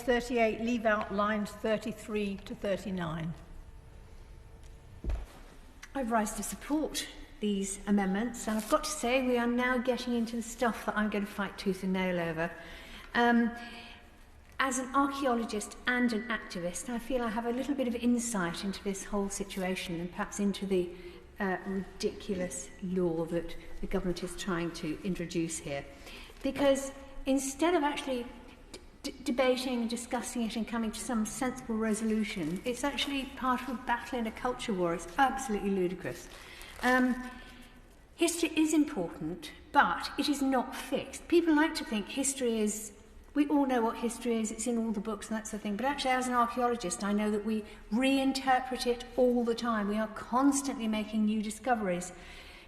38, leave out lines 33 to 39. I rise to support these amendments, and I've got to say we are now getting into the stuff that I'm going to fight tooth and nail over. As an archaeologist and an activist, I feel I have a little bit of insight into this whole situation and perhaps into the ridiculous law that the government is trying to introduce here. Because instead of actually debating and discussing it and coming to some sensible resolution, it's actually part of a battle in a culture war. It's absolutely ludicrous. History is important, but it is not fixed. People like to think history is... We all know what history is, it's in all the books and that sort of thing, but actually as an archaeologist I know that we reinterpret it all the time. We are constantly making new discoveries.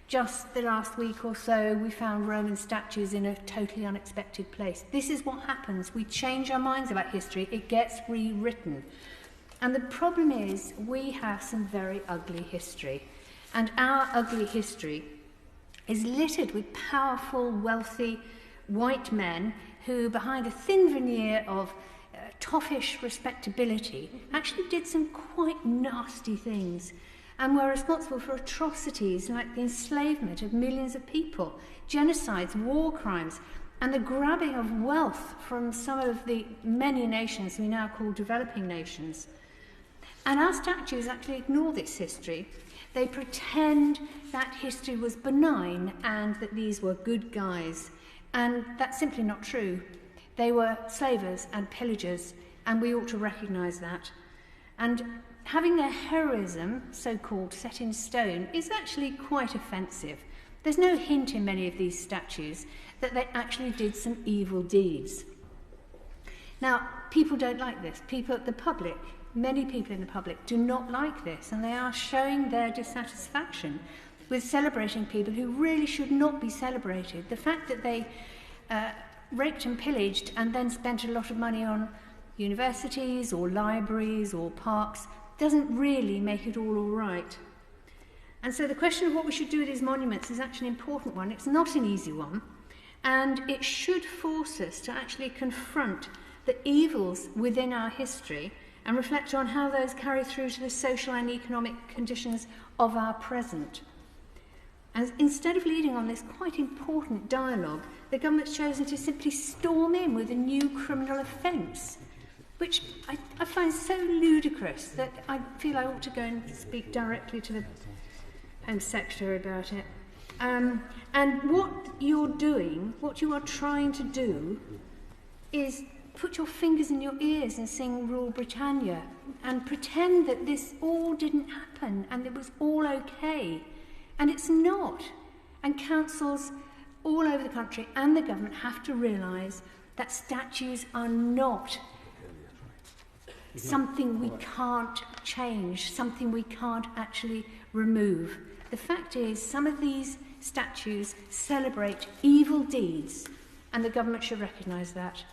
Just the last week or so we found Roman statues in a totally unexpected place. This is what happens. We change our minds about history, it gets rewritten. And the problem is we have some very ugly history. And our ugly history is littered with powerful, wealthy, white men who, behind a thin veneer of toffish respectability, actually did some quite nasty things and were responsible for atrocities like the enslavement of millions of people, genocides, war crimes, and the grabbing of wealth from some of the many nations we now call developing nations. And our statues actually ignore this history. They pretend that history was benign and that these were good guys. And that's simply not true. They were slavers and pillagers, and we ought to recognise that. And having their heroism, so-called, set in stone is actually quite offensive. There's no hint in many of these statues that they actually did some evil deeds. Now, people don't like this. People, the public, many people in the public do not like this, and they are showing their dissatisfaction with celebrating people who really should not be celebrated. The fact that they raped and pillaged and then spent a lot of money on universities or libraries or parks doesn't really make it all right. And so the question of what we should do with these monuments is actually an important one. It's not an easy one, and it should force us to actually confront the evils within our history and reflect on how those carry through to the social and economic conditions of our present. And instead of leading on this quite important dialogue, the government's chosen to simply storm in with a new criminal offence, which I find so ludicrous that I feel I ought to go and speak directly to the Home Secretary about it. And what you're doing, what you are trying to do, is put your fingers in your ears and sing Rule Britannia and pretend that this all didn't happen and it was all okay. And it's not. And councils all over the country and the government have to realise that statues are not something we can't change, something we can't actually remove. The fact is, some of these statues celebrate evil deeds, and the government should recognise that.